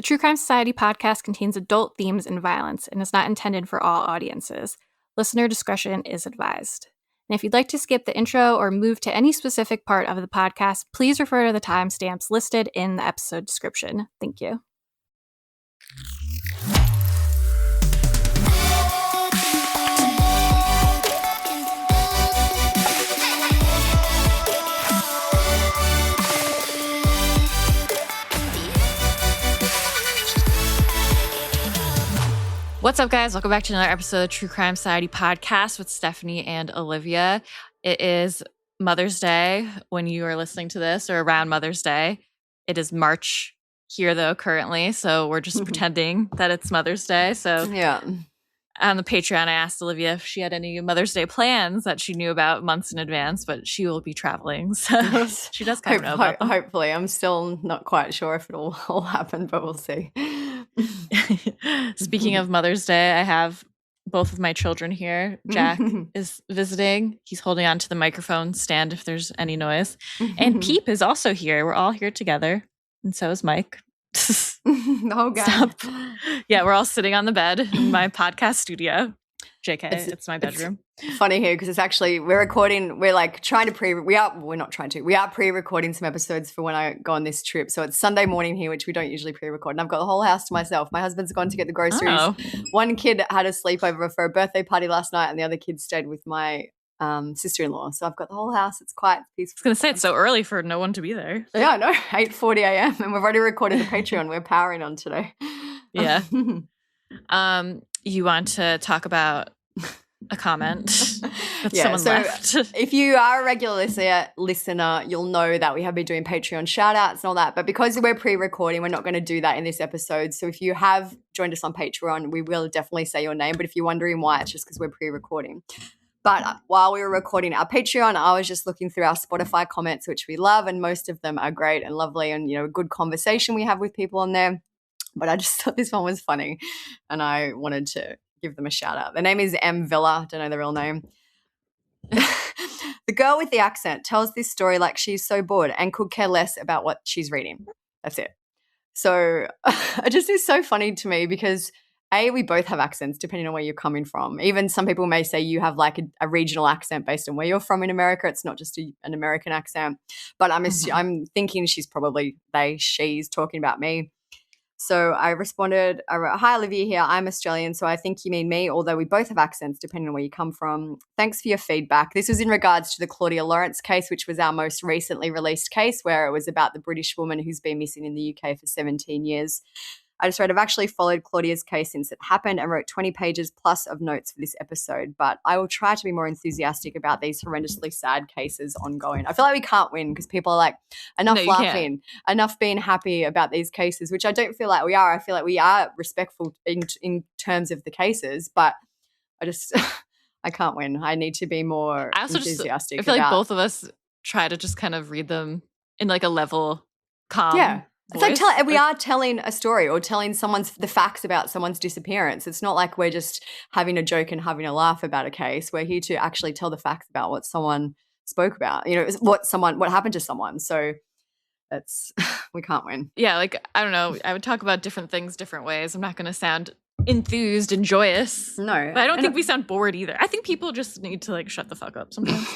True Crime Society podcast contains adult themes and violence and is not intended for all audiences. Listener discretion is advised. And if you'd like to skip the intro or move to any specific part of the podcast, please refer to the timestamps listed in the episode description. Thank you. What's up, guys? Welcome back to another episode of True Crime Society podcast with Stephanie and Olivia. It is Mother's Day when you are listening to this, or around Mother's Day. It is March here, though, currently, so we're just pretending that it's Mother's Day. So yeah, on the Patreon, I asked Olivia if she had any Mother's Day plans that she knew about months in advance, but she will be traveling, so she does kind of know about them. Hopefully. I'm still not quite sure if it'll all happen, but we'll see. Speaking of Mother's Day, I have both of my children here. Jack is visiting. He's holding on to the microphone stand if there's any noise. And Peep is also here. We're all here together. And so is Mike. Oh, God. Stop. Yeah, we're all sitting on the bed in my podcast studio. JK, it's my bedroom. It's funny here because it's actually, we are pre-recording some episodes for when I go on this trip. So it's Sunday morning here, which we don't usually pre-record. And I've got the whole house to myself. My husband's gone to get the groceries. Oh. One kid had a sleepover for a birthday party last night and the other kid stayed with my sister-in-law. So I've got the whole house. It's quite peaceful. I was going to say, it's so early for no one to be there. Yeah, I know. 8:40 a.m. and we've already recorded the Patreon. We're powering on today. Yeah. You want to talk about a comment that someone left? If you are a regular listener, you'll know that we have been doing Patreon shout-outs and all that. But because we're pre-recording, we're not going to do that in this episode. So if you have joined us on Patreon, we will definitely say your name. But if you're wondering why, it's just because we're pre-recording. But while we were recording our Patreon, I was just looking through our Spotify comments, which we love, and most of them are great and lovely and, you know, a good conversation we have with people on there. But I just thought this one was funny and I wanted to give them a shout out. Their name is M. Villa. Don't know the real name. The girl with the accent tells this story like she's so bored and could care less about what she's reading. That's it. So it just is so funny to me because we both have accents depending on where you're coming from. Even some people may say you have like a regional accent based on where you're from in America. It's not just an American accent. But I'm thinking she's talking about me. So I responded, I wrote, "Hi, Olivia here. I'm Australian, so I think you mean me, although we both have accents depending on where you come from. Thanks for your feedback." This was in regards to the Claudia Lawrence case, which was our most recently released case where it was about the British woman who's been missing in the UK for 17 years. I just wrote, "I've actually followed Claudia's case since it happened and wrote 20 pages plus of notes for this episode, but I will try to be more enthusiastic about these horrendously sad cases ongoing." I feel like we can't win because people are like, enough laughing, enough being happy about these cases, which I don't feel like we are. I feel like we are respectful in terms of the cases, but I can't win. I need to be more enthusiastic. I feel like both of us try to just kind of read them in like a level calm. Yeah. Voice. It's like we are telling a story or telling the facts about someone's disappearance. It's not like we're just having a joke and having a laugh about a case. We're here to actually tell the facts about what someone spoke about, you know, what happened to someone. So we can't win. Yeah, like, I don't know. I would talk about different things different ways. I'm not going to sound enthused and joyous. No. But I don't think we sound bored either. I think people just need to like shut the fuck up sometimes.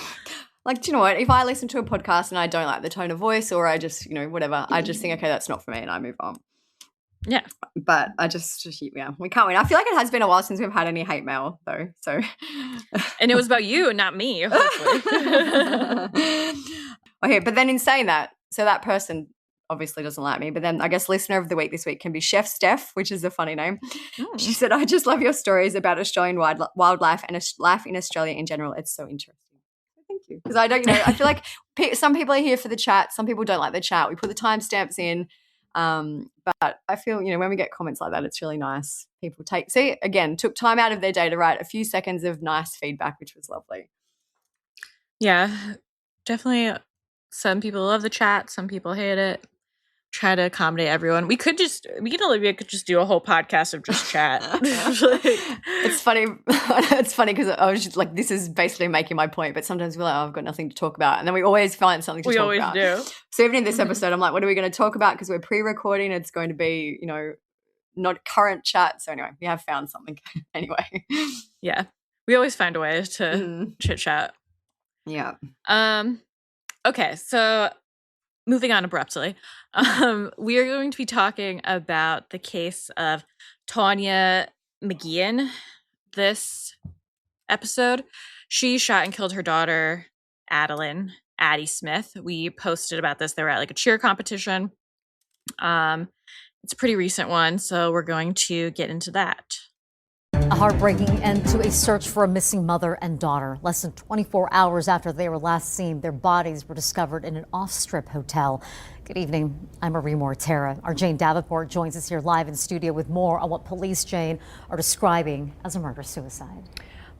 Like, do you know what? If I listen to a podcast and I don't like the tone of voice or I just, you know, whatever, I just think, okay, that's not for me and I move on. Yeah. But we can't win. I feel like it has been a while since we've had any hate mail though. So. And it was about you and not me, hopefully. Okay, but then in saying that, so that person obviously doesn't like me, but then I guess listener of the week this week can be Chef Steph, which is a funny name. She said, "I just love your stories about Australian wildlife and life in Australia in general. It's so interesting." Thank you. Because I feel like some people are here for the chat. Some people don't like the chat. We put the timestamps in. But I feel, you know, when we get comments like that, it's really nice. People took time out of their day to write a few seconds of nice feedback, which was lovely. Yeah, definitely. Some people love the chat. Some people hate it. try to accommodate everyone. Me and Olivia could just do a whole podcast of just chat. It's funny. It's funny because I was just like, this is basically making my point, but sometimes we're like, oh, I've got nothing to talk about. And then we always find something to talk about. We always do. So even in this episode, I'm like, what are we going to talk about? Because we're pre-recording. It's going to be, not current chat. So anyway, we have found something anyway. Yeah. We always find a way to chit chat. Yeah. Okay. So moving on abruptly, we are going to be talking about the case of Tawnia McGeehan this episode. She shot and killed her daughter, Addi Smith. We posted about this. They were at like a cheer competition. It's a pretty recent one, so we're going to get into that. A heartbreaking end to a search for a missing mother and daughter. Less than 24 hours after they were last seen, their bodies were discovered in an off-strip hotel. Good evening. I'm Marie Mortera. Our Jane Davenport joins us here live in studio with more on what police, Jane, are describing as a murder-suicide.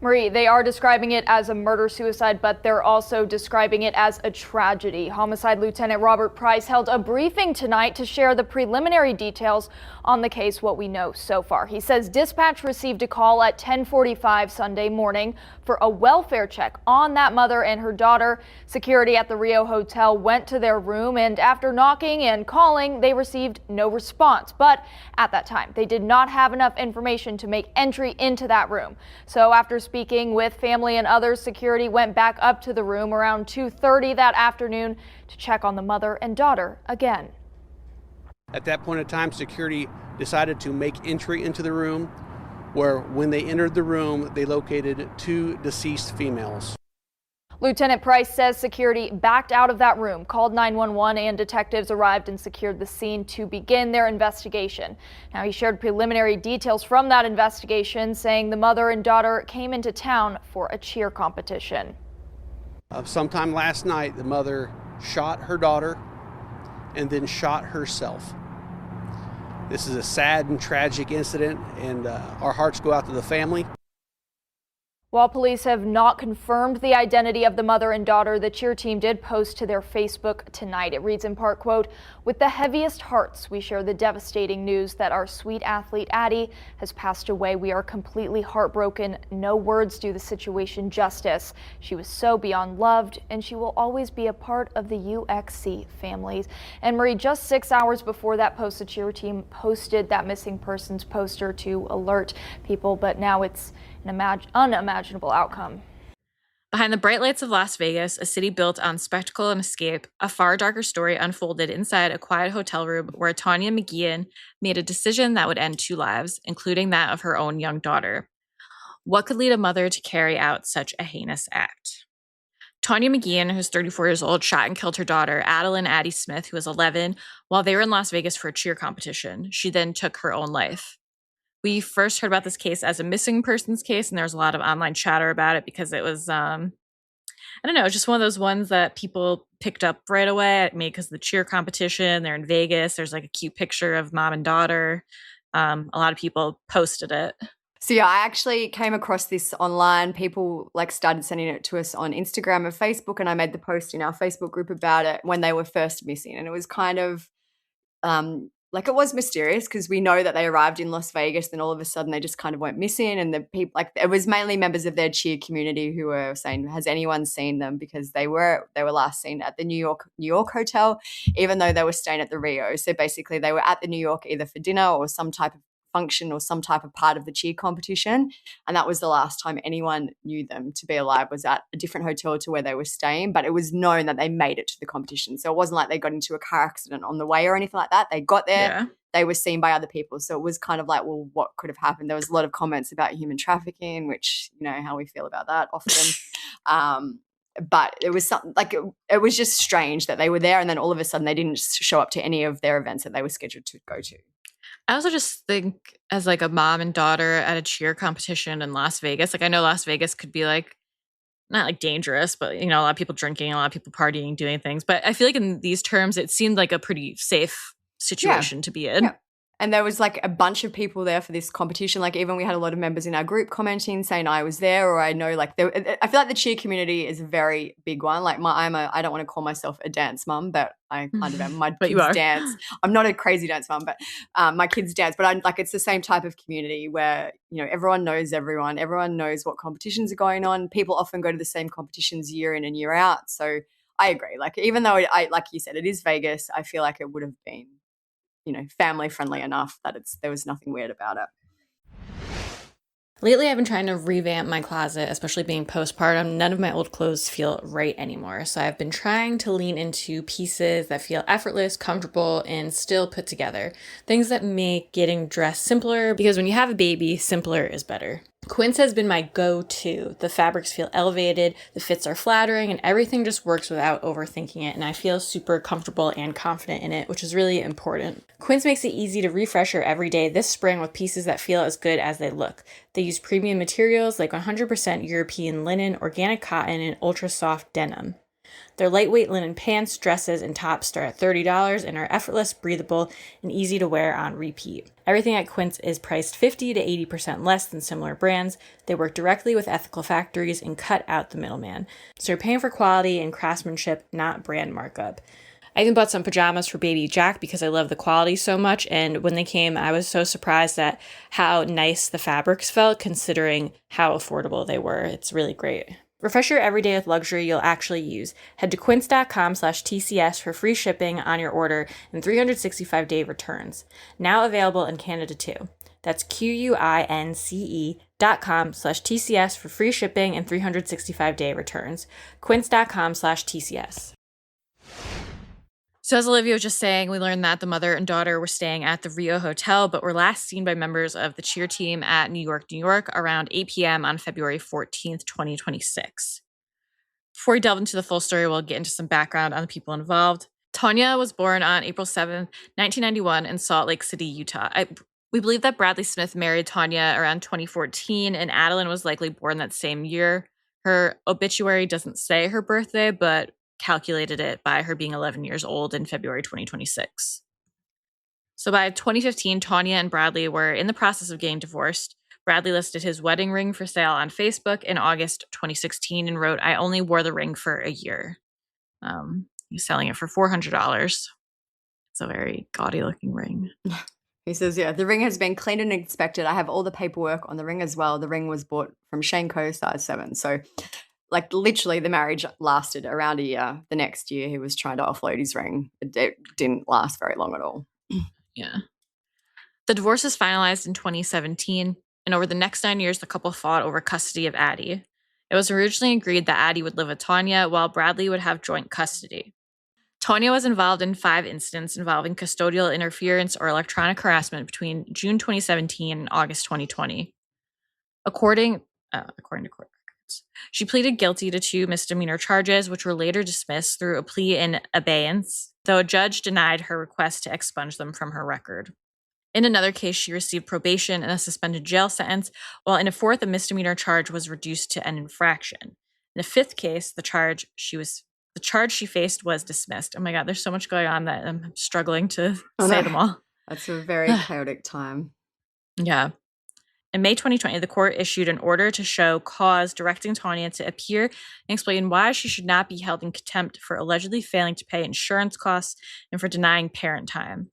Marie, they are describing it as a murder-suicide, but they're also describing it as a tragedy. Homicide Lieutenant Robert Price held a briefing tonight to share the preliminary details on the case, what we know so far. He says dispatch received a call at 10:45 Sunday morning for a welfare check on that mother and her daughter. Security at the Rio Hotel went to their room, and after knocking and calling, they received no response. But at that time, they did not have enough information to make entry into that room. So after speaking with family and others, security went back up to the room around 2:30 that afternoon to check on the mother and daughter again. At that point in time, security decided to make entry into the room, where when they entered the room, they located two deceased females. Lieutenant Price says security backed out of that room, called 911, and detectives arrived and secured the scene to begin their investigation. Now, he shared preliminary details from that investigation, saying the mother and daughter came into town for a cheer competition. Sometime last night, the mother shot her daughter and then shot herself. This is a sad and tragic incident, and our hearts go out to the family. While police have not confirmed the identity of the mother and daughter, the cheer team did post to their Facebook tonight. It reads in part, quote, "With the heaviest hearts, we share the devastating news that our sweet athlete Addi has passed away. We are completely heartbroken. No words do the situation justice. She was so beyond loved, and she will always be a part of the UXC families." And Marie, just 6 hours before that post, the cheer team posted that missing persons poster to alert people, but now it's an unimaginable outcome. Behind the bright lights of Las Vegas, a city built on spectacle and escape, a far darker story unfolded inside a quiet hotel room where Tawnia McGeehan made a decision that would end two lives, including that of her own young daughter. What could lead a mother to carry out such a heinous act? Tawnia McGeehan, who's 34 years old, shot and killed her daughter, Addi Smith, who was 11, while they were in Las Vegas for a cheer competition. She then took her own life. We first heard about this case as a missing persons case, and there was a lot of online chatter about it because it was, I don't know, just one of those ones that people picked up right away, maybe because of the cheer competition. They're in Vegas. There's like a cute picture of mom and daughter. A lot of people posted it. So yeah, I actually came across this online. People started sending it to us on Instagram and Facebook, and I made the post in our Facebook group about it when they were first missing. And it was kind of it was mysterious because we know that they arrived in Las Vegas, then all of a sudden they just kind of went missing. And the people, it was mainly members of their cheer community who were saying, has anyone seen them? Because they were last seen at the New York Hotel, even though they were staying at the Rio. So basically they were at the New York either for dinner or some type of function or some type of part of the cheer competition. And that was the last time anyone knew them to be alive, was at a different hotel to where they were staying. But it was known that they made it to the competition. So it wasn't like they got into a car accident on the way or anything like that. They got there. Yeah. They were seen by other people. So it was kind of like, well, what could have happened? There was a lot of comments about human trafficking, which, you know, how we feel about that often. But it was something it was just strange that they were there and then all of a sudden they didn't show up to any of their events that they were scheduled to go to. I also just think as a mom and daughter at a cheer competition in Las Vegas, I know Las Vegas could be not dangerous, but a lot of people drinking, a lot of people partying, doing things. But I feel like in these terms, it seemed like a pretty safe situation to be in. Yeah. And there was like a bunch of people there for this competition. Like even we had a lot of members in our group commenting saying I was there, or I know like I feel like the cheer community is a very big one. Like I don't want to call myself a dance mum, but I kind of am. My But you kids are. dance. I'm not a crazy dance mum, but my kids dance. But I'm like, it's the same type of community where, you know, everyone knows everyone. Everyone knows what competitions are going on. People often go to the same competitions year in and year out. So I agree. Like even though like you said, it is Vegas, I feel like it would have been, you know, family friendly enough that there was nothing weird about it. Lately, I've been trying to revamp my closet, especially being postpartum. None of my old clothes feel right anymore. So I've been trying to lean into pieces that feel effortless, comfortable, and still put together. Things that make getting dressed simpler, because when you have a baby, simpler is better. Quince has been my go-to. The fabrics feel elevated, the fits are flattering, and everything just works without overthinking it, and I feel super comfortable and confident in it, which is really important. Quince makes it easy to refresh your everyday this spring with pieces that feel as good as they look. They use premium materials like 100% European linen, organic cotton, and ultra-soft denim. Their lightweight linen pants, dresses, and tops start at $30 and are effortless, breathable, and easy to wear on repeat. Everything at Quince is priced 50 to 80% less than similar brands. They work directly with ethical factories and cut out the middleman. So you're paying for quality and craftsmanship, not brand markup. I even bought some pajamas for baby Jack because I love the quality so much, and when they came, I was so surprised at how nice the fabrics felt considering how affordable they were. It's really great. Refresh your everyday with luxury you'll actually use. Head to quince.com/TCS for free shipping on your order and 365-day returns. Now available in Canada too. That's QUINCE.com/TCS for free shipping and 365-day returns. Quince.com/TCS. So as Olivia was just saying, we learned that the mother and daughter were staying at the Rio Hotel, but were last seen by members of the cheer team at New York, around 8 p.m. on February 14th, 2026. Before we delve into the full story, we'll get into some background on the people involved. Tawnia was born on April 7th, 1991 in Salt Lake City, Utah. We believe that Bradley Smith married Tawnia around 2014, and Adeline was likely born that same year. Her obituary doesn't say her birthday, but calculated it by her being 11 years old in February 2026. So by 2015, Tawnia and Bradley were in the process of getting divorced. Bradley listed his wedding ring for sale on Facebook in August 2016 and wrote, "I only wore the ring for a year." He's selling it for $400. It's a very gaudy looking ring. He says, yeah, the ring has been cleaned and inspected. I have all the paperwork on the ring as well. The ring was bought from Shane Co. size 7. So like literally the marriage lasted around a year. The next year he was trying to offload his ring. It didn't last very long at all. Yeah. The divorce was finalized in 2017, and over the next 9 years, the couple fought over custody of Addi. It was originally agreed that Addi would live with Tawnia while Bradley would have joint custody. Tawnia was involved in 5 incidents involving custodial interference or electronic harassment between June 2017 and August 2020. According to court, she pleaded guilty to 2 misdemeanor charges, which were later dismissed through a plea in abeyance, though a judge denied her request to expunge them from her record. In another case, she received probation and a suspended jail sentence, while in a 4th, a misdemeanor charge was reduced to an infraction. In a 5th case, the charge she faced was dismissed. Oh my God, there's so much going on that I'm struggling to say them all. That's a very chaotic time. Yeah. In May 2020, the court issued an order to show cause directing Tawnia to appear and explain why she should not be held in contempt for allegedly failing to pay insurance costs and for denying parent time.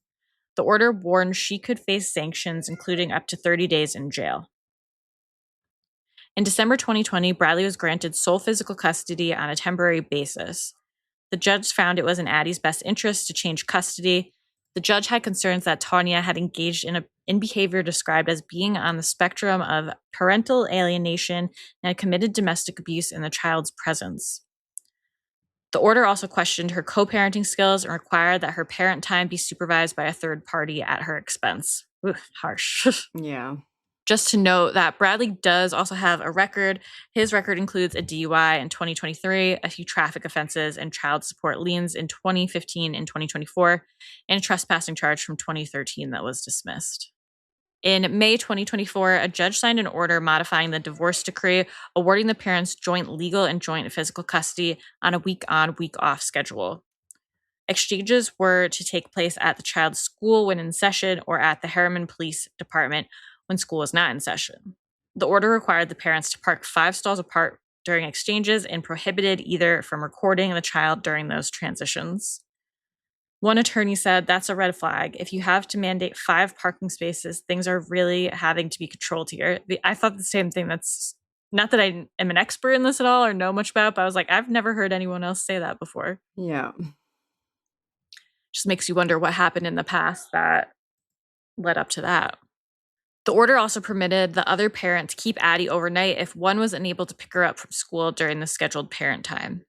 The order warned she could face sanctions, including up to 30 days in jail. In December 2020, Bradley was granted sole physical custody on a temporary basis. The judge found it was in Addi's best interest to change custody. The judge had concerns that Tawnia had engaged in behavior described as being on the spectrum of parental alienation and had committed domestic abuse in the child's presence. The order also questioned her co-parenting skills and required that her parent time be supervised by a third party at her expense. Oof, harsh. Yeah. Just to note that Bradley does also have a record. His record includes a DUI in 2023, a few traffic offenses, and child support liens in 2015 and 2024, and a trespassing charge from 2013 that was dismissed. In May 2024, a judge signed an order modifying the divorce decree, awarding the parents joint legal and joint physical custody on a week-on, week-off schedule. Exchanges were to take place at the child's school when in session or at the Harriman Police Department when school was not in session. The order required the parents to park 5 stalls apart during exchanges and prohibited either from recording the child during those transitions. One attorney said, "That's a red flag. If you have to mandate 5 parking spaces, things are really having to be controlled here." I thought the same thing. That's not that I am an expert in this at all or know much about, but I was like, I've never heard anyone else say that before. Yeah. Just makes you wonder what happened in the past that led up to that. The order also permitted the other parent to keep Addi overnight if one was unable to pick her up from school during the scheduled parent time.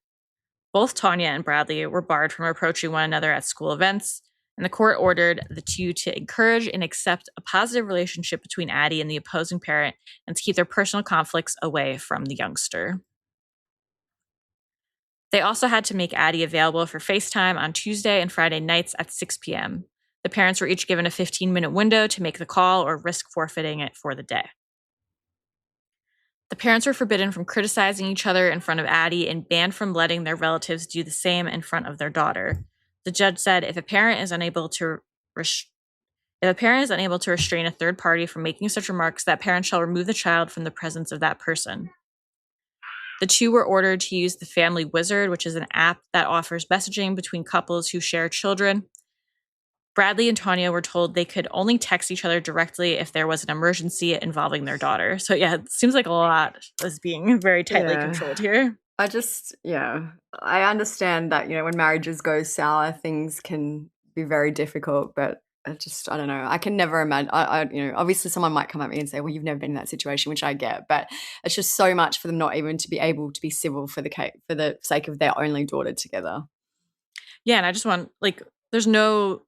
Both Tawnia and Bradley were barred from approaching one another at school events, and the court ordered the two to encourage and accept a positive relationship between Addi and the opposing parent and to keep their personal conflicts away from the youngster. They also had to make Addi available for FaceTime on Tuesday and Friday nights at 6 p.m. The parents were each given a 15-minute window to make the call or risk forfeiting it for the day. The parents were forbidden from criticizing each other in front of Addi and banned from letting their relatives do the same in front of their daughter. The judge said if a parent is unable to restrain a third party from making such remarks, that parent shall remove the child from the presence of that person. The two were ordered to use the Family Wizard, which is an app that offers messaging between couples who share children. Bradley and Tawnia were told they could only text each other directly if there was an emergency involving their daughter. So yeah, it seems like a lot is being very tightly controlled here. I understand that, when marriages go sour, things can be very difficult, but I don't know. I can never imagine. Obviously someone might come at me and say, well, you've never been in that situation, which I get, but it's just so much for them not even to be able to be civil for the sake of their only daughter together. Yeah. And I just want, there's no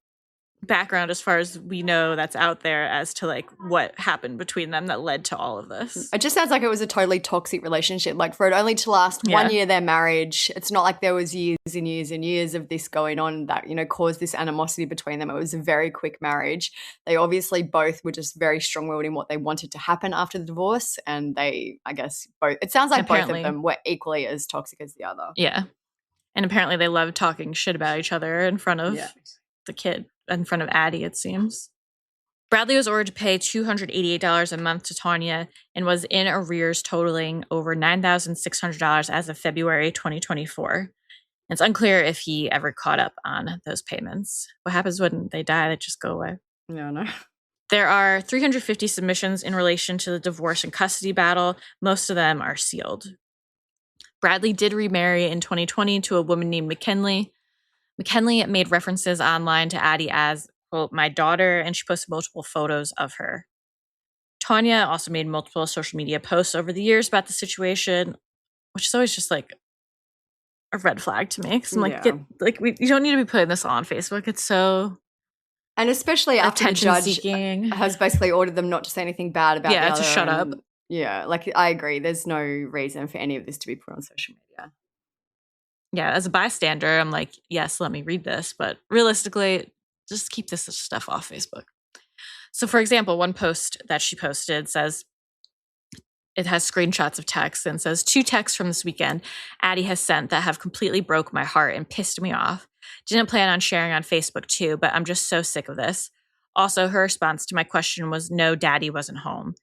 background as far as we know that's out there as to what happened between them that led to all of this. It just sounds like it was a totally toxic relationship. For it only to last 1 year, their marriage, it's not like there was years and years and years of this going on that, caused this animosity between them. It was a very quick marriage. They obviously both were just very strong-willed in what they wanted to happen after the divorce. And they, I guess, it sounds like both of them were equally as toxic as the other. Yeah. And apparently they loved talking shit about each other in front of the kid. In front of Addi, it seems. Bradley was ordered to pay $288 a month to Tawnia and was in arrears totaling over $9,600 as of February 2024. It's unclear if he ever caught up on those payments. What happens when they die? They just go away. No. There are 350 submissions in relation to the divorce and custody battle. Most of them are sealed. Bradley did remarry in 2020 to a woman named McKinley. McKinley made references online to Addi as, quote, my daughter, and she posted multiple photos of her. Tawnia also made multiple social media posts over the years about the situation, which is always just a red flag to me. Because I'm you don't need to be putting this on Facebook. It's so... And especially after the judge seeking. Has basically ordered them not to say anything bad about the other. Yeah, to shut up. Yeah, I agree. There's no reason for any of this to be put on social media. Yeah, as a bystander, I'm like, yes, let me read this. But realistically, just keep this stuff off Facebook. So, for example, one post that she posted says, it has screenshots of texts and says, 2 texts from this weekend Addi has sent that have completely broke my heart and pissed me off. Didn't plan on sharing on Facebook too, but I'm just so sick of this. Also, her response to my question was, no, Daddy wasn't home.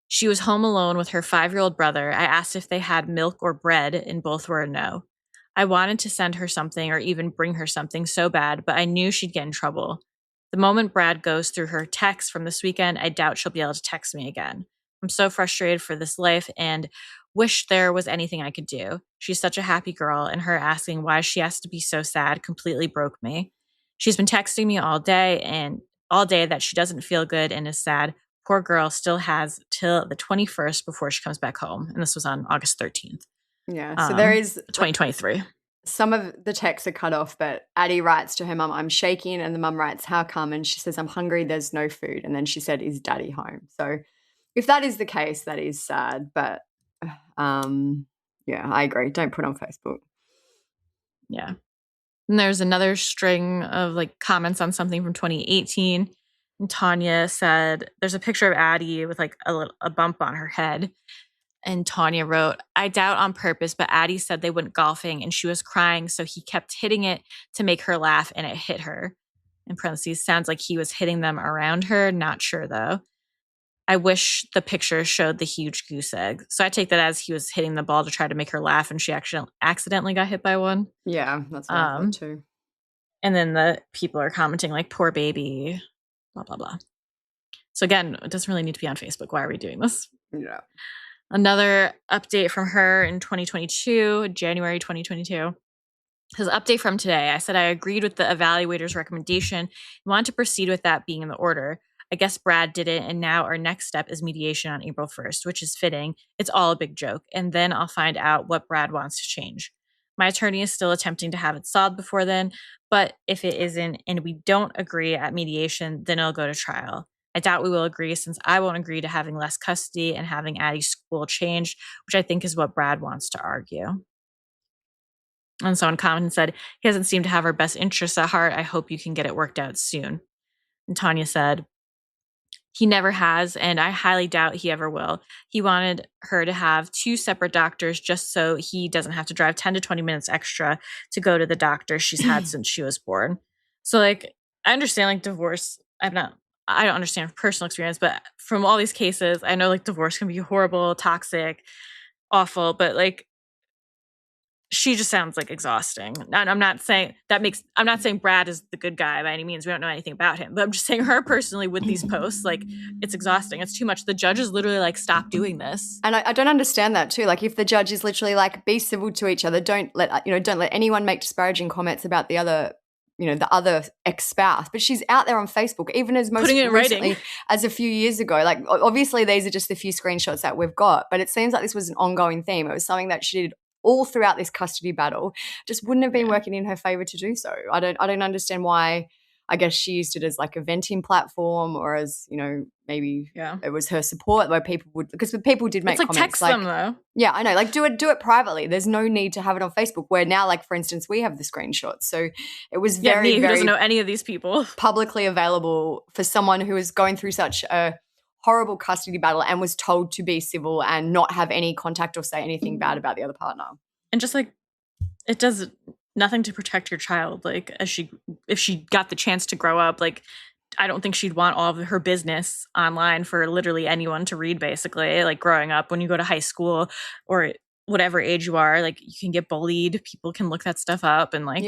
She was home alone with her 5-year-old brother. I asked if they had milk or bread, and both were a no. I wanted to send her something or even bring her something so bad, but I knew she'd get in trouble. The moment Brad goes through her texts from this weekend, I doubt she'll be able to text me again. I'm so frustrated for this life and wish there was anything I could do. She's such a happy girl, and her asking why she has to be so sad completely broke me. She's been texting me all day that she doesn't feel good and is sad. Poor girl still has till the 21st before she comes back home. And this was on August 13th. Yeah, so there is 2023. Some of the texts are cut off, but Addi writes to her mum, I'm shaking, and the mum writes, how come? And she says, I'm hungry, there's no food. And then she said, is Daddy home? So if that is the case, that is sad. But I agree. Don't put on Facebook. Yeah. And there's another string of comments on something from 2018. And Tawnia said, there's a picture of Addi with a bump on her head. And Tawnia wrote, I doubt on purpose, but Addi said they went golfing and she was crying, so he kept hitting it to make her laugh and it hit her. In parentheses, sounds like he was hitting them around her. Not sure though. I wish the picture showed the huge goose egg. So I take that as he was hitting the ball to try to make her laugh and she actually accidentally got hit by one. Yeah, that's what I thought too. And then the people are commenting like, poor baby, blah, blah, blah. So again, it doesn't really need to be on Facebook. Why are we doing this? Yeah. Another update from her in 2022, January 2022. His update from today. I said I agreed with the evaluator's recommendation and wanted to proceed with that being in the order. I guess Brad didn't, and now our next step is mediation on April 1st, which is fitting. It's all a big joke, and then I'll find out what Brad wants to change. My attorney is still attempting to have it solved before then, but if it isn't and we don't agree at mediation, then it'll go to trial. I doubt we will agree since I won't agree to having less custody and having Addi's school changed, which I think is what Brad wants to argue. And someone commented and said, he doesn't seem to have our best interests at heart. I hope you can get it worked out soon. And Tawnia said, he never has, and I highly doubt he ever will. He wanted her to have 2 separate doctors just so he doesn't have to drive 10 to 20 minutes extra to go to the doctor she's had since she was born. So, like, I understand, like, divorce. I don't understand from personal experience, but from all these cases, I know, like, divorce can be horrible, toxic, awful, but, like, she just sounds like exhausting. And I'm not saying Brad is the good guy by any means. We don't know anything about him, but I'm just saying her personally with these posts, like, it's exhausting. It's too much. The judge is literally like, stop doing this. And I don't understand that too. Like, if the judge is literally like, be civil to each other, don't let anyone make disparaging comments about the other ex-spouse. But she's out there on Facebook, even as most putting it in recently writing as a few years ago. Like, obviously these are just a few screenshots that we've got, but it seems like this was an ongoing theme. It was something that she did all throughout this custody battle. Just wouldn't have been working in her favor to do so. I don't understand why. I guess she used it as like a venting platform, or as, maybe it was her support where people would, because people did make it's like comments. Text them though. Yeah, I know. Like, do it privately. There's no need to have it on Facebook, where now, like, for instance, we have the screenshots. So it was very, who very doesn't know any of these people, publicly available for someone who is going through such a horrible custody battle and was told to be civil and not have any contact or say anything bad about the other partner. And just like, it does nothing to protect your child. Like, if she got the chance to grow up, like, I don't think she'd want all of her business online for literally anyone to read, basically. Like, growing up, when you go to high school or whatever age you are, like, you can get bullied. People can look that stuff up and like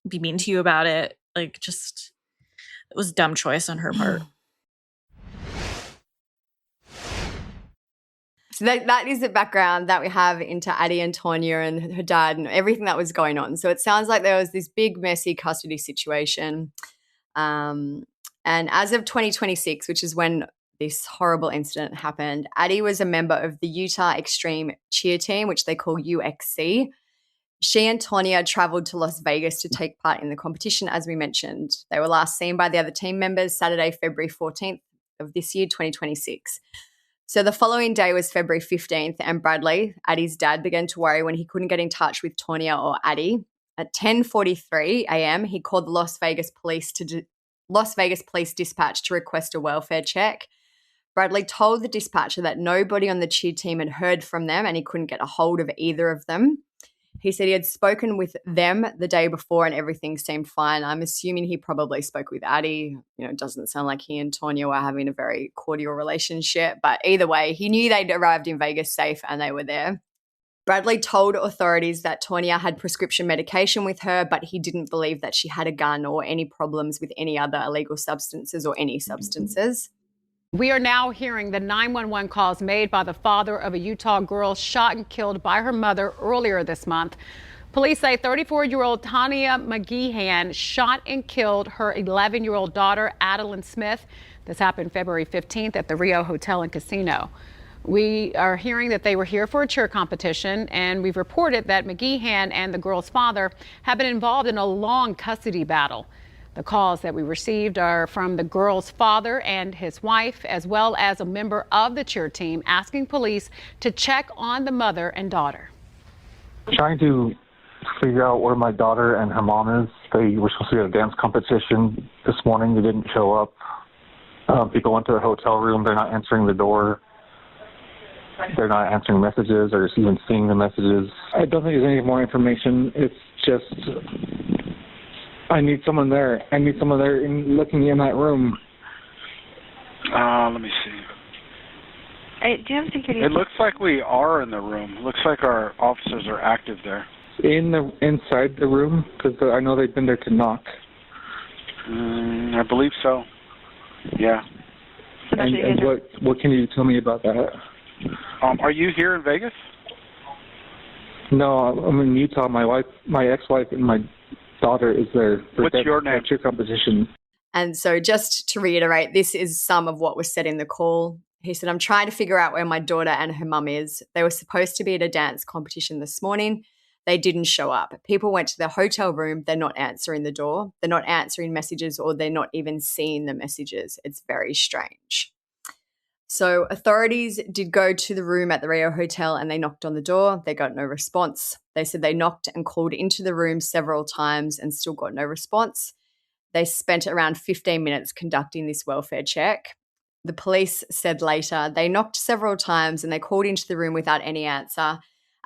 be mean to you about it. Like, just, it was a dumb choice on her part. So that is the background that we have into Addi and Tawnia and her dad and everything that was going on. So it sounds like there was this big, messy custody situation. And as of 2026, which is when this horrible incident happened, Addi was a member of the Utah Extreme Cheer Team, which they call UXC. She and Tawnia traveled to Las Vegas to take part in the competition, as we mentioned. They were last seen by the other team members Saturday, February 14th of this year, 2026. So the following day was February 15th, and Bradley, Addi's dad, began to worry when he couldn't get in touch with Tawnia or Addi. At 10:43 a.m., he called the Las Vegas Police Dispatch to request a welfare check. Bradley told the dispatcher that nobody on the cheer team had heard from them and he couldn't get a hold of either of them. He said he had spoken with them the day before and everything seemed fine. I'm assuming he probably spoke with Addi. It doesn't sound like he and Tawnia were having a very cordial relationship, but either way, he knew they'd arrived in Vegas safe and they were there. Bradley told authorities that Tawnia had prescription medication with her, but he didn't believe that she had a gun or any problems with any other illegal substances or any substances. We are now hearing the 911 calls made by the father of a Utah girl shot and killed by her mother earlier this month. Police say 34-year-old Tawnia McGeehan shot and killed her 11-year-old daughter, Addi Smith. This happened February 15th at the Rio Hotel and Casino. We are hearing that they were here for a cheer competition, and we've reported that McGeehan and the girl's father have been involved in a long custody battle. The calls that we received are from the girl's father and his wife, as well as a member of the cheer team, asking police to check on the mother and daughter. Trying to figure out where my daughter and her mom is. They were supposed to be at a dance competition this morning. They didn't show up. People went to the hotel room. They're not answering the door. they're not answering messages or even seeing the messages. I don't think there's any more information. It's just I need someone there. I need someone there looking in that room. Let me see. Do you have security? It looks like we are in the room. Looks like our officers are active there. Inside the room? Because I know they've been there to knock. I believe so. Yeah. And what can you tell me about that? Are you here in Vegas? No, I'm in Utah. My ex-wife, and my daughter is there. What's your name? Cheer competition. And so just to reiterate, this is some of what was said in the call. He said, I'm trying to figure out where my daughter and her mum is. They were supposed to be at a dance competition this morning. They didn't show up. People went to their hotel room. They're not answering the door. They're not answering messages, or they're not even seeing the messages. It's very strange. So authorities did go to the room at the Rio Hotel and they knocked on the door. They got no response. They said they knocked and called into the room several times and still got no response. They spent around 15 minutes conducting this welfare check. The police said later they knocked several times and they called into the room without any answer.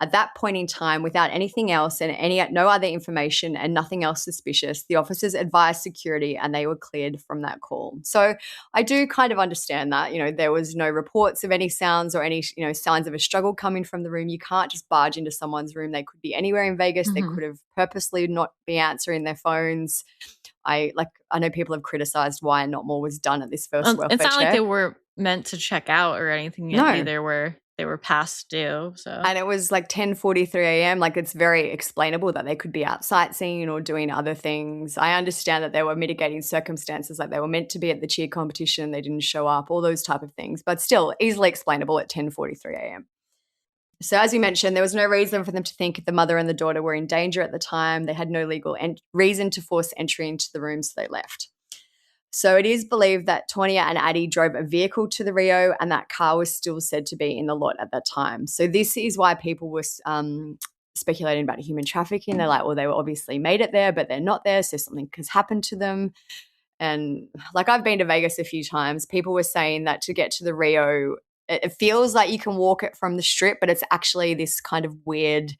At that point in time, without anything else and no other information and nothing else suspicious, the officers advised security and they were cleared from that call. So I do kind of understand that. There was no reports of any sounds or any, signs of a struggle coming from the room. You can't just barge into someone's room. They could be anywhere in Vegas. Mm-hmm. They could have purposely not be answering their phones. I know people have criticized why not more was done at this first welfare check. It's not like they were meant to check out or anything. No. They were past due. So, and it was like 10:43 a.m. Like, it's very explainable that they could be out sightseeing or doing other things. I understand that there were mitigating circumstances, like they were meant to be at the cheer competition, they didn't show up, all those type of things, but still easily explainable at 10:43 a.m. So as you mentioned, there was no reason for them to think the mother and the daughter were in danger at the time. They had no legal reason to force entry into the room, so they left. So it is believed that Tawnia and Addi drove a vehicle to the Rio and that car was still said to be in the lot at that time. So this is why people were speculating about human trafficking. They're like, well, they were obviously made it there, but they're not there, so something has happened to them. And like, I've been to Vegas a few times. People were saying that to get to the Rio, it feels like you can walk it from the Strip, but it's actually this kind of weird,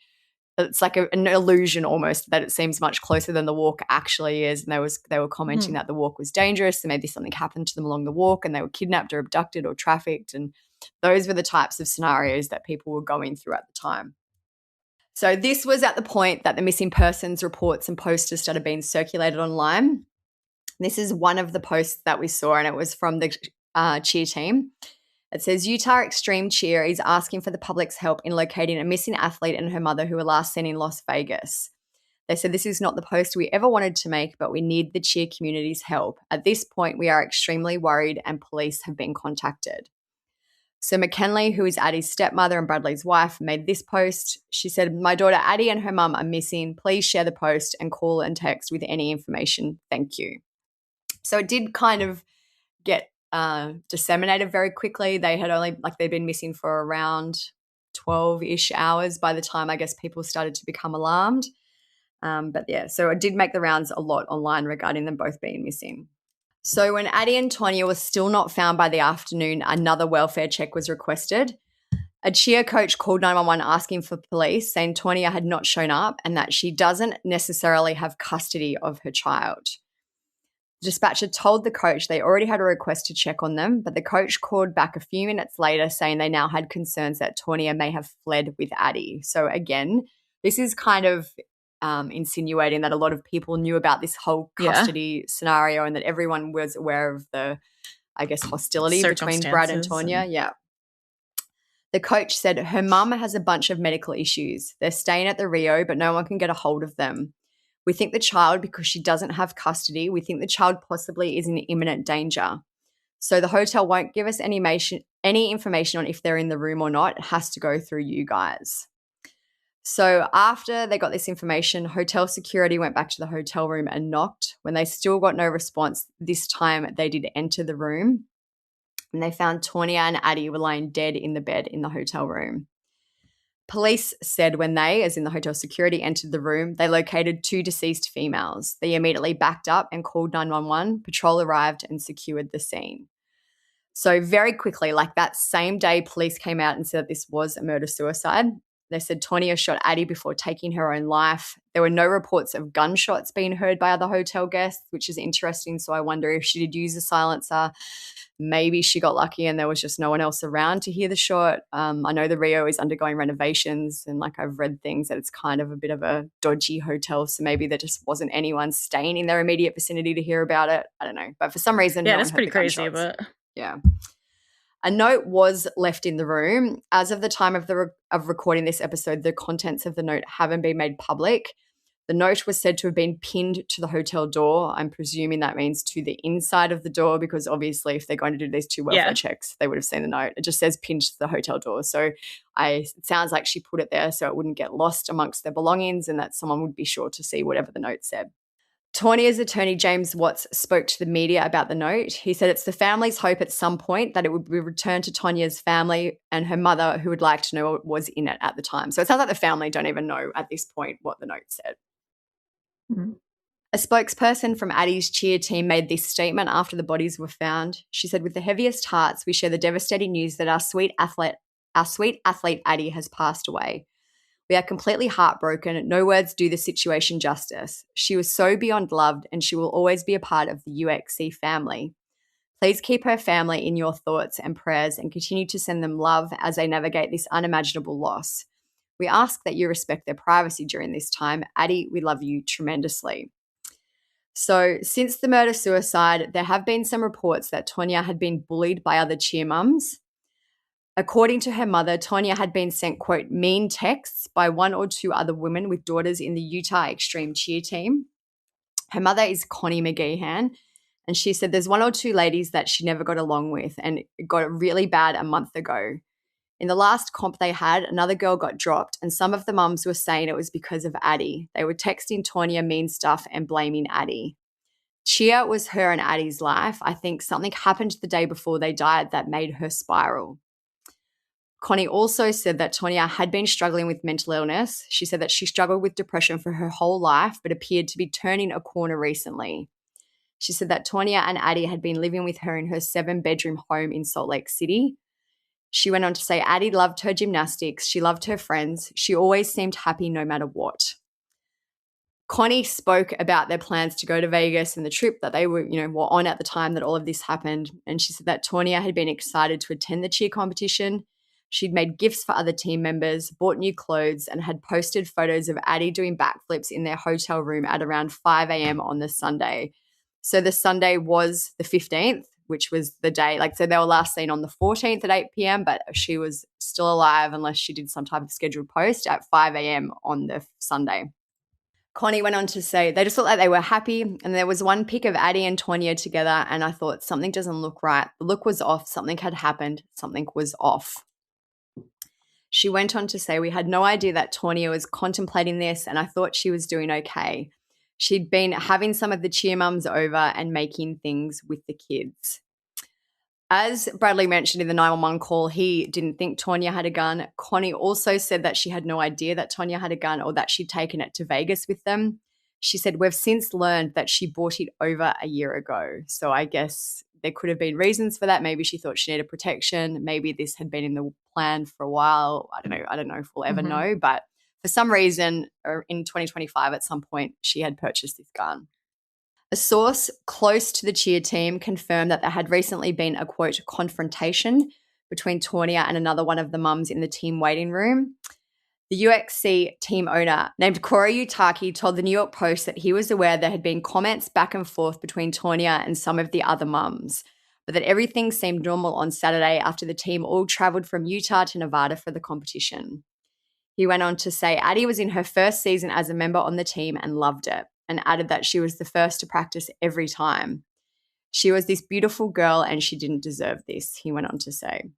it's like an illusion almost, that it seems much closer than the walk actually is. And they were commenting that the walk was dangerous and maybe something happened to them along the walk and they were kidnapped or abducted or trafficked. And those were the types of scenarios that people were going through at the time. So this was at the point that the missing persons reports and posters started being circulated online. This is one of the posts that we saw, and it was from the cheer team. It says, Utah Extreme Cheer is asking for the public's help in locating a missing athlete and her mother who were last seen in Las Vegas. They said, this is not the post we ever wanted to make, but we need the cheer community's help. At this point, we are extremely worried and police have been contacted. So McKinley, who is Addi's stepmother and Bradley's wife, made this post. She said, my daughter Addi and her mum are missing. Please share the post and call and text with any information. Thank you. So it did kind of get disseminated very quickly. They had only, they'd been missing for around 12-ish hours by the time I guess people started to become alarmed. But yeah, so it did make the rounds a lot online regarding them both being missing. So when Addi and Tawnia were still not found by the afternoon, another welfare check was requested. A cheer coach called 911 asking for police, saying Tawnia had not shown up and that she doesn't necessarily have custody of her child. The dispatcher told the coach they already had a request to check on them, but the coach called back a few minutes later saying they now had concerns that Tawnia may have fled with Addi. So again, this is kind of insinuating that a lot of people knew about this whole custody scenario and that everyone was aware of the, I guess, hostility between Brad and Tawnia. Yeah. The coach said her mum has a bunch of medical issues. They're staying at the Rio, but no one can get a hold of them. We think the child, because she doesn't have custody, we think the child possibly is in imminent danger. So the hotel won't give us any information on if they're in the room or not. It has to go through you guys. So after they got this information, hotel security went back to the hotel room and knocked. When they still got no response, this time they did enter the room and they found Tawnia and Addi were lying dead in the bed in the hotel room. Police said when they, as in the hotel security, entered the room, they located 2 deceased females. They immediately backed up and called 911. Patrol arrived and secured the scene. So very quickly, like that same day, police came out and said this was a murder-suicide. They said Tawnia shot Addi before taking her own life. There were no reports of gunshots being heard by other hotel guests, which is interesting. So I wonder if she did use a silencer. Maybe she got lucky and there was just no one else around to hear the shot. I know the Rio is undergoing renovations, and like I've read things that it's kind of a bit of a dodgy hotel. So maybe there just wasn't anyone staying in their immediate vicinity to hear about it. I don't know. But for some reason, Yeah, no that's one heard pretty the crazy, gunshots. but Yeah. A note was left in the room. As of the time of recording this episode, the contents of the note haven't been made public. The note was said to have been pinned to the hotel door. I'm presuming that means to the inside of the door, because obviously if they're going to do these two welfare checks, they would have seen the note. It just says pinned to the hotel door. So it sounds like she put it there so it wouldn't get lost amongst their belongings and that someone would be sure to see whatever the note said. Tawnia's attorney, James Watts, spoke to the media about the note. He said it's the family's hope at some point that it would be returned to Tawnia's family and her mother, who would like to know what was in it at the time. So it sounds like the family don't even know at this point what the note said. Mm-hmm. A spokesperson from Addi's cheer team made this statement after the bodies were found. She said, "With the heaviest hearts, we share the devastating news that our sweet athlete Addi has passed away. We are completely heartbroken. No words do the situation justice. She was so beyond loved, and she will always be a part of the UXC family. Please keep her family in your thoughts and prayers and continue to send them love as they navigate this unimaginable loss. We ask that you respect their privacy during this time. Addi, we love you tremendously." So since the murder-suicide, there have been some reports that Tawnia had been bullied by other cheer mums. According to her mother, Tawnia had been sent, quote, mean texts by one or two other women with daughters in the Utah Extreme cheer team. Her mother is Connie McGeehan, and she said there's one or two ladies that she never got along with, and it got really bad a month ago. In the last comp they had, another girl got dropped, and some of the mums were saying it was because of Addi. They were texting Tawnia mean stuff and blaming Addi. Cheer was her and Addi's life. I think something happened the day before they died that made her spiral. Connie also said that Tawnia had been struggling with mental illness. She said that she struggled with depression for her whole life, but appeared to be turning a corner recently. She said that Tawnia and Addi had been living with her in her 7-bedroom home in Salt Lake City. She went on to say Addi loved her gymnastics. She loved her friends. She always seemed happy no matter what. Connie spoke about their plans to go to Vegas and the trip that they were on at the time that all of this happened. And she said that Tawnia had been excited to attend the cheer competition. She'd made gifts for other team members, bought new clothes, and had posted photos of Addi doing backflips in their hotel room at around 5 a.m. on the Sunday. So the Sunday was the 15th, which was the day, so they were last seen on the 14th at 8 p.m., but she was still alive unless she did some type of scheduled post at 5 a.m. on the Sunday. Connie went on to say they just looked like they were happy, and there was one pic of Addi and Tawnia together, and I thought something doesn't look right. The look was off. Something had happened. Something was off. She went on to say, "We had no idea that Tawnia was contemplating this, and I thought she was doing okay. She'd been having some of the cheer mums over and making things with the kids." As Bradley mentioned in the 911 call, he didn't think Tawnia had a gun. Connie also said that she had no idea that Tawnia had a gun or that she'd taken it to Vegas with them. She said, "We've since learned that she bought it over a year ago." So I guess there could have been reasons for that. Maybe she thought she needed protection. Maybe this had been in the plan for a while. I don't know if we'll ever know. But for some reason, in 2025, at some point, she had purchased this gun. A source close to the cheer team confirmed that there had recently been a, quote, confrontation between Tawnia and another one of the mums in the team waiting room. The UXC team owner, named Corey Utaki, told the New York Post that he was aware there had been comments back and forth between Tawnia and some of the other mums, but that everything seemed normal on Saturday after the team all traveled from Utah to Nevada for the competition. He went on to say Addi was in her first season as a member on the team and loved it, and added that she was the first to practice every time. She was this beautiful girl and she didn't deserve this, he went on to say.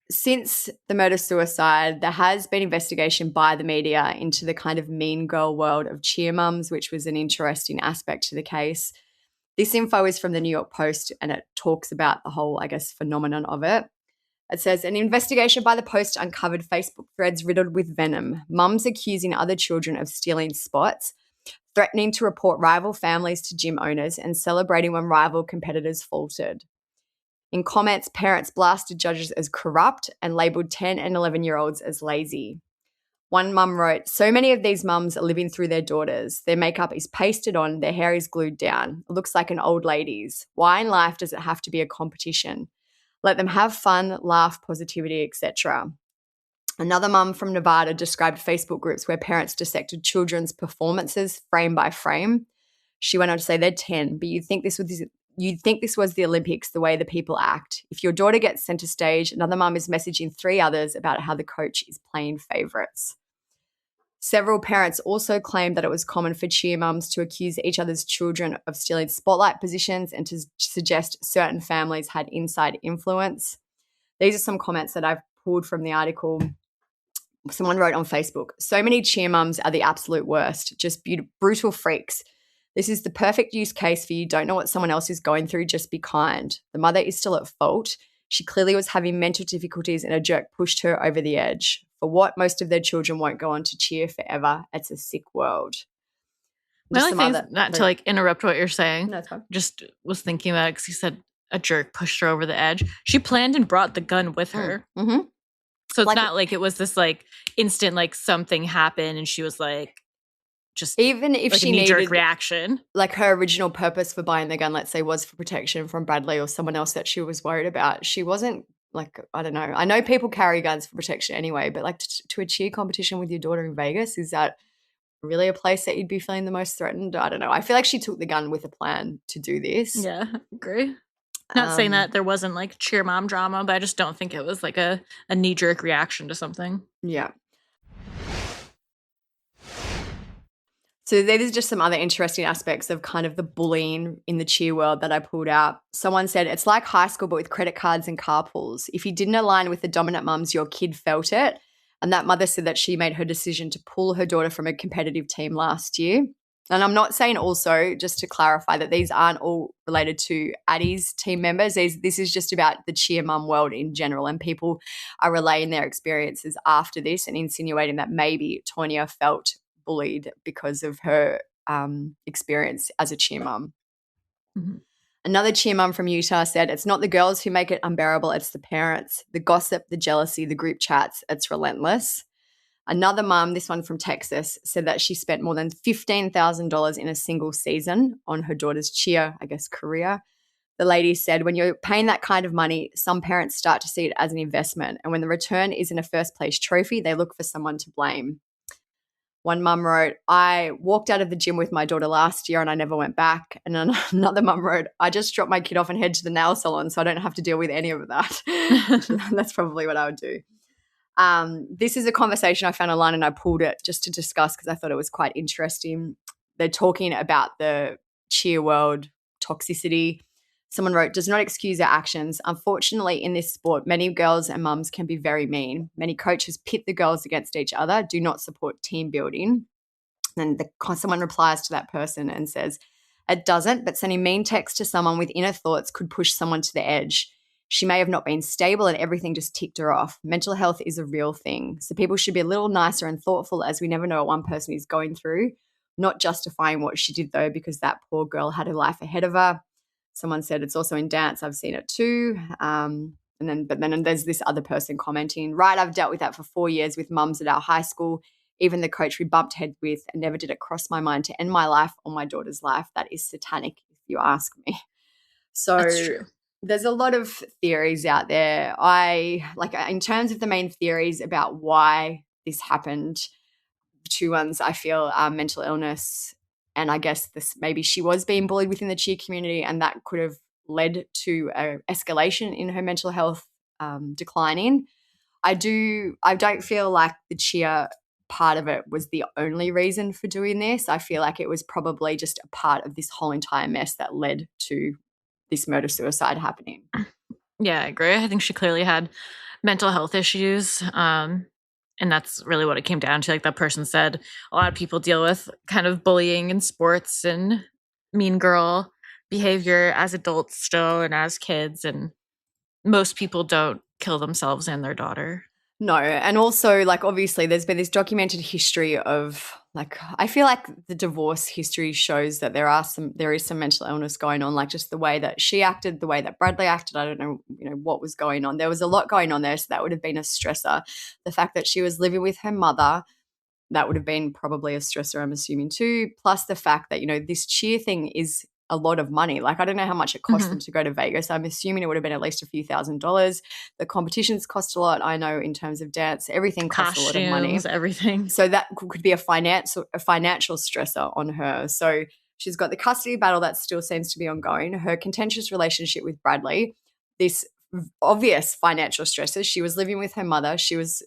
Since the murder-suicide, there has been investigation by the media into the kind of mean girl world of cheer mums, which was an interesting aspect to the case. This info is from the New York Post, and it talks about the whole, phenomenon of it. It says, an investigation by the Post uncovered Facebook threads riddled with venom, mums accusing other children of stealing spots, threatening to report rival families to gym owners, and celebrating when rival competitors faltered. In comments, parents blasted judges as corrupt and labelled 10 and 11-year-olds as lazy. One mum wrote, "So many of these mums are living through their daughters. Their makeup is pasted on, their hair is glued down. It looks like an old lady's. Why in life does it have to be a competition? Let them have fun, laugh, positivity, etc." Another mum from Nevada described Facebook groups where parents dissected children's performances frame by frame. She went on to say, "They're 10, but you'd think this was the Olympics, the way the people act. If your daughter gets centre stage, another mum is messaging 3 others about how the coach is playing favourites." Several parents also claimed that it was common for cheer mums to accuse each other's children of stealing spotlight positions and to suggest certain families had inside influence. These are some comments that I've pulled from the article. Someone wrote on Facebook, "So many cheer mums are the absolute worst, just brutal freaks. This is the perfect use case for you don't know what someone else is going through, just be kind. The mother is still at fault. She clearly was having mental difficulties and a jerk pushed her over the edge. For what? Most of their children won't go on to cheer forever. It's a sick world." My only thing is, not to like interrupt what you're saying, No, it's fine. just was thinking about it because you said a jerk pushed her over the edge. She planned and brought the gun with her. Mm-hmm. So it's not like it was this like instant, like something happened and she was like, just even if like she a knee-jerk needed reaction. Like her original purpose for buying the gun, let's say, was for protection from Bradley or someone else that she was worried about. She wasn't like, I don't know. I know people carry guns for protection anyway, but like to a cheer competition with your daughter in Vegas, is that really a place that you'd be feeling the most threatened? I don't know. I feel like she took the gun with a plan to do this. Yeah, agree. Not saying that there wasn't like cheer mom drama, but I just don't think it was like a knee-jerk reaction to something. Yeah. So there's just some other interesting aspects of kind of the bullying in the cheer world that I pulled out. Someone said, "It's like high school but with credit cards and carpools. If you didn't align with the dominant mums, your kid felt it." And that mother said that she made her decision to pull her daughter from a competitive team last year. And I'm not saying also, just to clarify, that these aren't all related to Addi's team members. This is just about the cheer mum world in general, and people are relaying their experiences after this and insinuating that maybe Tawnia felt bullied because of her experience as a cheer mum. Mm-hmm. Another cheer mum from Utah said, "It's not the girls who make it unbearable, it's the parents. The gossip, the jealousy, the group chats, it's relentless." Another mum, this one from Texas, said that she spent more than $15,000 in a single season on her daughter's cheer, career. The lady said, "When you're paying that kind of money, some parents start to see it as an investment. And when the return isn't a first place trophy, they look for someone to blame." One mum wrote, "I walked out of the gym with my daughter last year and I never went back." And another mum wrote, "I just dropped my kid off and head to the nail salon so I don't have to deal with any of that." That's probably what I would do. This is a conversation I found online and I pulled it just to discuss because I thought it was quite interesting. They're talking about the cheer world toxicity. Someone wrote, "Does not excuse their actions. Unfortunately, in this sport, many girls and mums can be very mean. Many coaches pit the girls against each other, do not support team building." And someone replies to that person and says, "It doesn't, but sending mean text to someone with inner thoughts could push someone to the edge. She may have not been stable and everything just ticked her off. Mental health is a real thing. So people should be a little nicer and thoughtful, as we never know what one person is going through. Not justifying what she did though, because that poor girl had her life ahead of her." Someone said, "It's also in dance. I've seen it too." And then there's this other person commenting, "Right, I've dealt with that for 4 years with mums at our high school. Even the coach we bumped heads with, and never did it cross my mind to end my life or my daughter's life. That is satanic, if you ask me." So That's true. There's a lot of theories out there. In terms of the main theories about why this happened, the two ones I feel are mental illness, and I guess maybe she was being bullied within the cheer community, and that could have led to an escalation in her mental health declining. I don't feel like the cheer part of it was the only reason for doing this. I feel like it was probably just a part of this whole entire mess that led to this murder-suicide happening. Yeah, I agree. I think she clearly had mental health issues. And that's really what it came down to. Like that person said, a lot of people deal with kind of bullying in sports and mean girl behavior as adults still and as kids. And most people don't kill themselves and their daughter. No, and also obviously there's been this documented history of like I feel like the divorce history shows that there is some mental illness going on, like just the way that she acted, the way that Bradley acted. I don't know, what was going on. There was a lot going on there, so that would have been a stressor. The fact that she was living with her mother, that would have been probably a stressor, I'm assuming too. Plus the fact that, this cheer thing is a lot of money. Like, I don't know how much it cost them to go to Vegas. I'm assuming it would have been at least a few $1,000s. The competitions cost a lot. I know in terms of dance, everything costs a lot of money. Everything. So that could be a financial stressor on her. So she's got the custody battle that still seems to be ongoing. Her contentious relationship with Bradley, this obvious financial stresses. She was living with her mother. She was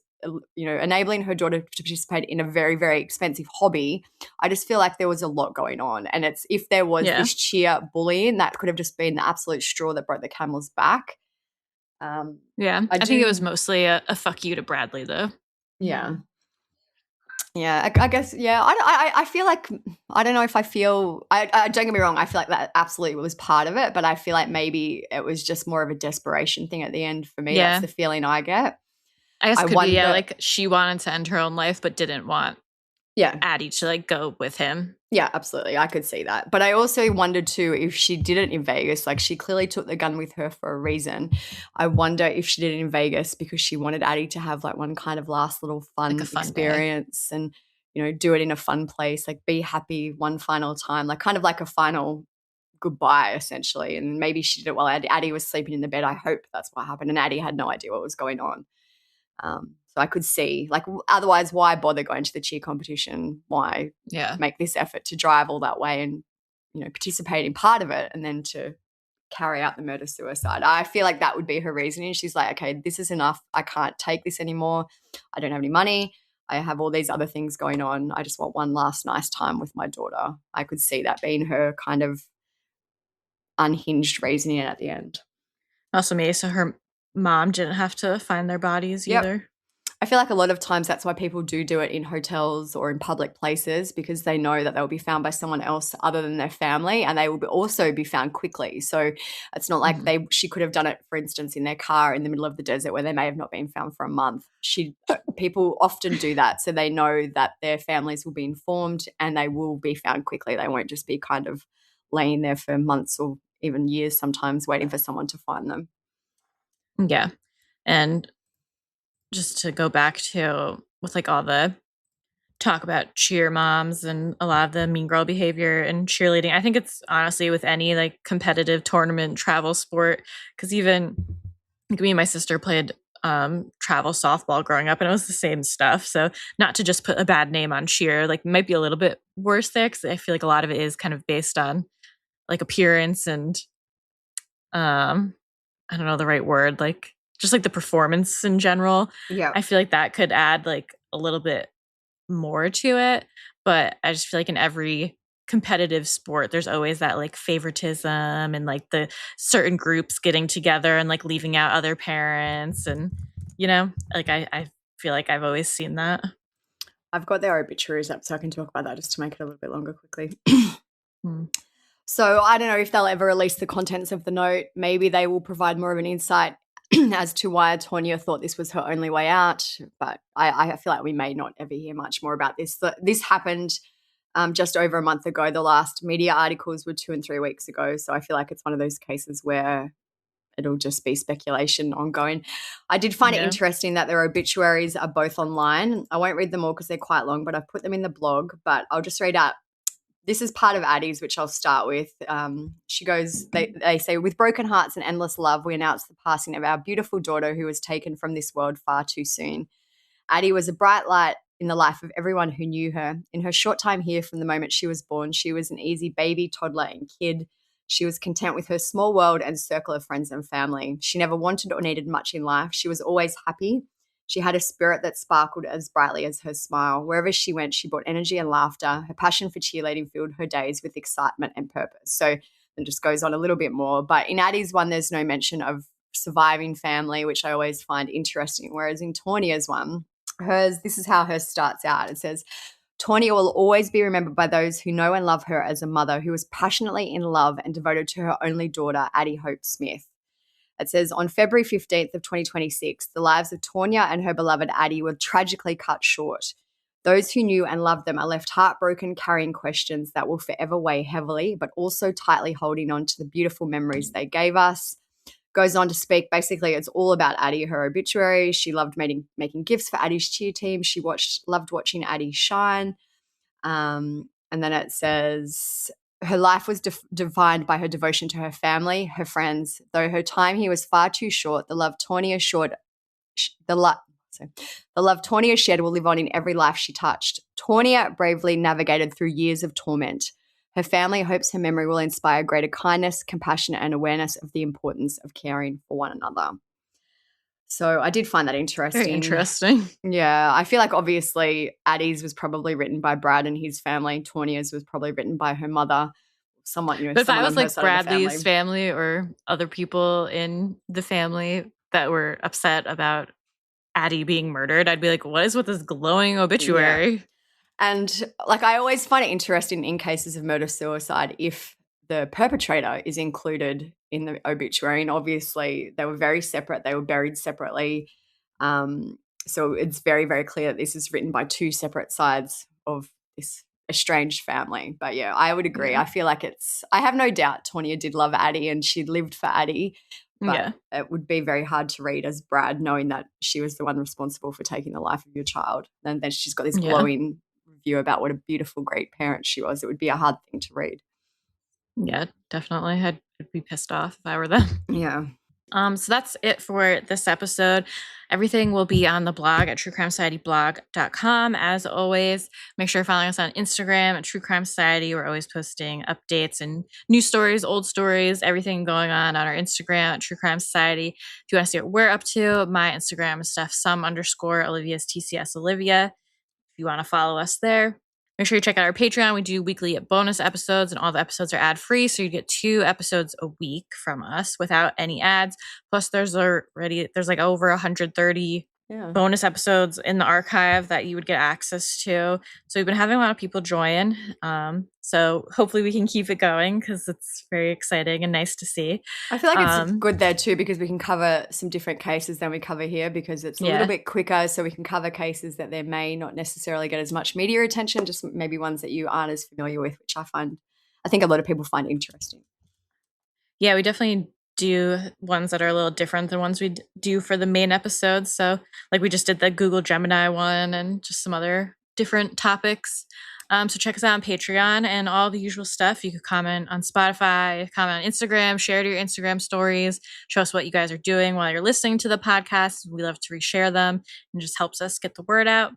enabling her daughter to participate in a very, very expensive hobby. I just feel like there was a lot going on. And if there was this cheer bullying, that could have just been the absolute straw that broke the camel's back. I think it was mostly a fuck you to Bradley, though. Yeah. Yeah, I guess, yeah. I feel like, I don't know if I feel, I don't get me wrong, I feel like that absolutely was part of it, but I feel like maybe it was just more of a desperation thing at the end for me. That's the feeling I get. I guess it could be, like she wanted to end her own life but didn't want Addi to like go with him. Yeah, absolutely. I could see that. But I also wondered too if she did it in Vegas, like she clearly took the gun with her for a reason. I wonder if she did it in Vegas because she wanted Addi to have like one kind of last little fun experience and, do it in a fun place, like be happy one final time, like kind of like a final goodbye essentially. And maybe she did it while Addi was sleeping in the bed. I hope that's what happened. And Addi had no idea what was going on. So I could see, like, otherwise, why bother going to the cheer competition? Why make this effort to drive all that way and, participate in part of it and then to carry out the murder-suicide? I feel like that would be her reasoning. She's like, okay, this is enough. I can't take this anymore. I don't have any money. I have all these other things going on. I just want one last nice time with my daughter. I could see that being her kind of unhinged reasoning at the end. Also, maybe so her mom didn't have to find their bodies either. I feel like a lot of times that's why people do it in hotels or in public places, because they know that they'll be found by someone else other than their family, and they will also be found quickly. So it's not like she could have done it, for instance, in their car in the middle of the desert where they may have not been found for a month. People often do that, so they know that their families will be informed and they will be found quickly. They won't just be kind of laying there for months or even years sometimes waiting for someone to find them. Yeah. And just to go back to with like all the talk about cheer moms and a lot of the mean girl behavior and cheerleading, I think it's honestly with any like competitive tournament travel sport, because even like me and my sister played travel softball growing up and it was the same stuff. So not to just put a bad name on cheer, like might be a little bit worse there, because I feel like a lot of it is kind of based on like appearance and I don't know the right word, like just like the performance in general. Yeah. I feel like that could add like a little bit more to it. But I just feel like in every competitive sport, there's always that like favoritism and like the certain groups getting together and like leaving out other parents. And, like I feel like I've always seen that. I've got their obituaries up so I can talk about that just to make it a little bit longer quickly. So I don't know if they'll ever release the contents of the note. Maybe they will provide more of an insight as to why Tawnia thought this was her only way out. But I feel like we may not ever hear much more about this. This happened just over a month ago. The last media articles were 2 and 3 weeks ago. So I feel like it's one of those cases where it'll just be speculation ongoing. I did find it interesting that their obituaries are both online. I won't read them all because they're quite long, but I've put them in the blog. But I'll just read out. This is part of Addi's, which I'll start with. She goes, they say, with broken hearts and endless love, we announce the passing of our beautiful daughter who was taken from this world far too soon. Addi was a bright light in the life of everyone who knew her. In her short time here from the moment she was born, she was an easy baby, toddler, and kid. She was content with her small world and circle of friends and family. She never wanted or needed much in life. She was always happy. She had a spirit that sparkled as brightly as her smile. Wherever she went, she brought energy and laughter. Her passion for cheerleading filled her days with excitement and purpose. So it just goes on a little bit more. But in Addi's one, there's no mention of surviving family, which I always find interesting. Whereas in Tawnia's one, this is how hers starts out. It says, Tawnia will always be remembered by those who know and love her as a mother who was passionately in love and devoted to her only daughter, Addi Hope Smith. It says, on February 15th of 2026, the lives of Tawnia and her beloved Addi were tragically cut short. Those who knew and loved them are left heartbroken, carrying questions that will forever weigh heavily, but also tightly holding on to the beautiful memories they gave us. Goes on to speak, basically, it's all about Addi, her obituary. She loved making gifts for Addi's cheer team. She loved watching Addi shine. And then it says, her life was defined by her devotion to her family, her friends. Though her time here was far too short, the love Tawnia shared will live on in every life she touched. Tawnia bravely navigated through years of torment. Her family hopes her memory will inspire greater kindness, compassion, and awareness of the importance of caring for one another. So I did find that interesting. Very interesting. Yeah, I feel like obviously Addi's was probably written by Brad and his family. Tawnia's was probably written by her mother. Someone, But if I was like Bradley's family or other people in the family that were upset about Addi being murdered, I'd be like, what is with this glowing obituary? Yeah. And like, I always find it interesting in cases of murder-suicide if the perpetrator is included in the obituary. And obviously they were very separate. They were buried separately. So it's very, very clear that this is written by two separate sides of this estranged family. But yeah, I would agree. I feel like I have no doubt Tawnia did love Addi and she lived for Addi. But it would be very hard to read as Brad, knowing that she was the one responsible for taking the life of your child. And then she's got this glowing review about what a beautiful, great parent she was. It would be a hard thing to read. Yeah, definitely. I'd be pissed off if I were them. Yeah. So that's it for this episode. Everything will be on the blog at truecrimesocietyblog.com. As always, make sure you're following us on Instagram at True Crime Society. We're always posting updates and new stories, old stories, everything going on our Instagram at True Crime Society. If you want to see what we're up to, my Instagram is _, Olivia's TCS Olivia. If you want to follow us there. Make sure you check out our Patreon. We do weekly bonus episodes, and all the episodes are ad-free, so you get 2 episodes a week from us without any ads. Plus, there's like over 130 bonus episodes in the archive that you would get access to. So we've been having a lot of people join. So hopefully we can keep it going because it's very exciting and nice to see. I feel like it's good there too because we can cover some different cases than we cover here because it's a little bit quicker, so we can cover cases that they may not necessarily get as much media attention, just maybe ones that you aren't as familiar with, which I think a lot of people find interesting. Yeah, we definitely do ones that are a little different than ones we do for the main episodes. So like we just did the Google Gemini one and just some other different topics. So check us out on Patreon and all the usual stuff. You could comment on Spotify, comment on Instagram, share to your Instagram stories, show us what you guys are doing while you're listening to the podcast. We love to reshare them and it just helps us get the word out.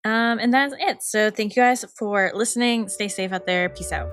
And that's it. So thank you guys for listening. Stay safe out there. Peace out.